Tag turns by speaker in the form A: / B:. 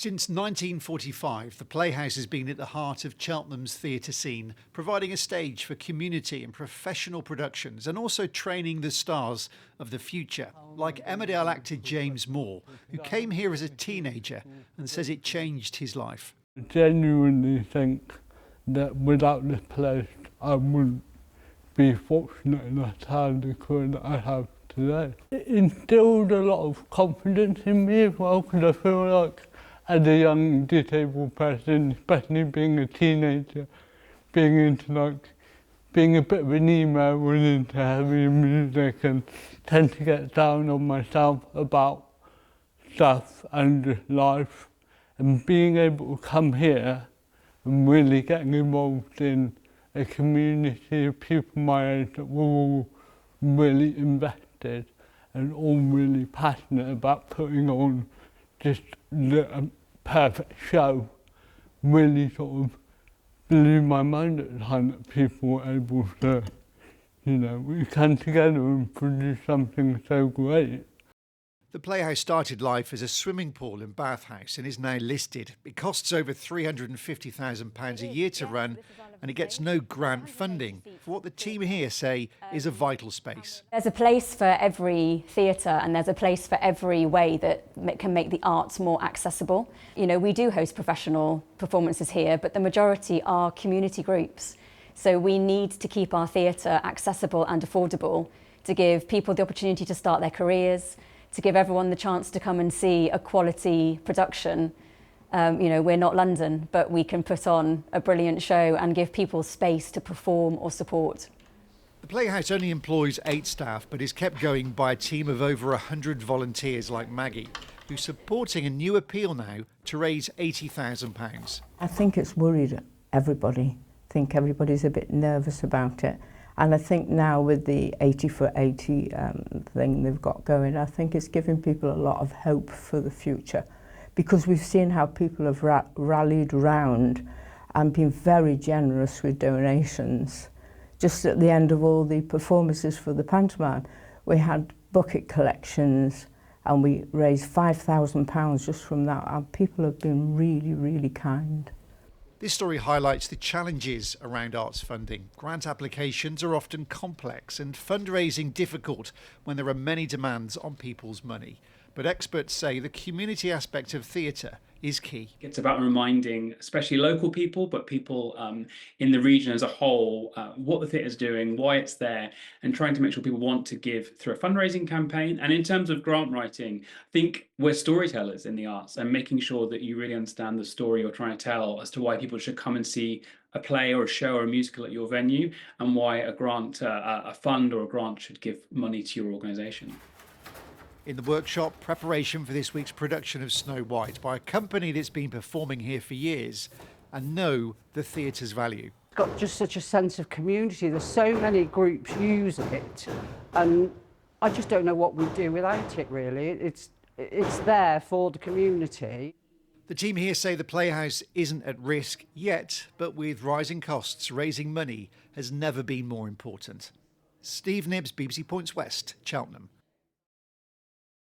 A: Since 1945, the Playhouse has been at the heart of Cheltenham's theatre scene, providing a stage for community and professional productions and also training the stars of the future, like Emmerdale actor James Moore, who came here as a teenager and says it changed his life.
B: I genuinely think that without this place, I wouldn't be fortunate enough to have the career that I have today. It instilled a lot of confidence in me as well, because I feel like as a young disabled person, especially being a teenager, being a bit of an emo and into heavy music, and tend to get down on myself about stuff and life, and being able to come here and really getting involved in a community of people my age that were all really invested and all really passionate about putting on just the perfect show, really sort of blew my mind at the time that people were able to, we come together and produce something so great.
A: The Playhouse started life as a swimming pool and bathhouse and is now listed. It costs over £350,000 a year to run, and it gets no grant funding for what the team here say is a vital space.
C: There's a place for every theatre and there's a place for every way that can make the arts more accessible. We do host professional performances here, but the majority are community groups. So we need to keep our theatre accessible and affordable to give people the opportunity to start their careers, to give everyone the chance to come and see a quality production. We're not London, but we can put on a brilliant show and give people space to perform or support.
A: The Playhouse only employs 8 staff, but is kept going by a team of over 100 volunteers like Maggie, who's supporting a new appeal now to raise £80,000.
D: I think it's worried everybody. I think everybody's a bit nervous about it. And I think now with the 80 for 80 thing they've got going, I think it's giving people a lot of hope for the future, because we've seen how people have rallied round and been very generous with donations. Just at the end of all the performances for the pantomime, we had bucket collections and we raised £5,000 just from that, and people have been really, really kind.
A: This story highlights the challenges around arts funding. Grant applications are often complex and fundraising difficult when there are many demands on people's money. But experts say the community aspect of theatre is key.
E: It's about reminding, especially local people, but people in the region as a whole, what the theatre is doing, why it's there, and trying to make sure people want to give through a fundraising campaign. And in terms of grant writing, I think we're storytellers in the arts, and making sure that you really understand the story you're trying to tell as to why people should come and see a play or a show or a musical at your venue, and why a grant, a fund or a grant should give money to your organisation.
A: In the workshop, preparation for this week's production of Snow White by a company that's been performing here for years and know the theatre's value.
F: It's got just such a sense of community. There's so many groups use it, and I just don't know what we'd do without it, really. It's there for the community.
A: The team here say the Playhouse isn't at risk yet, but with rising costs, raising money has never been more important. Steve Knibbs, BBC Points West, Cheltenham.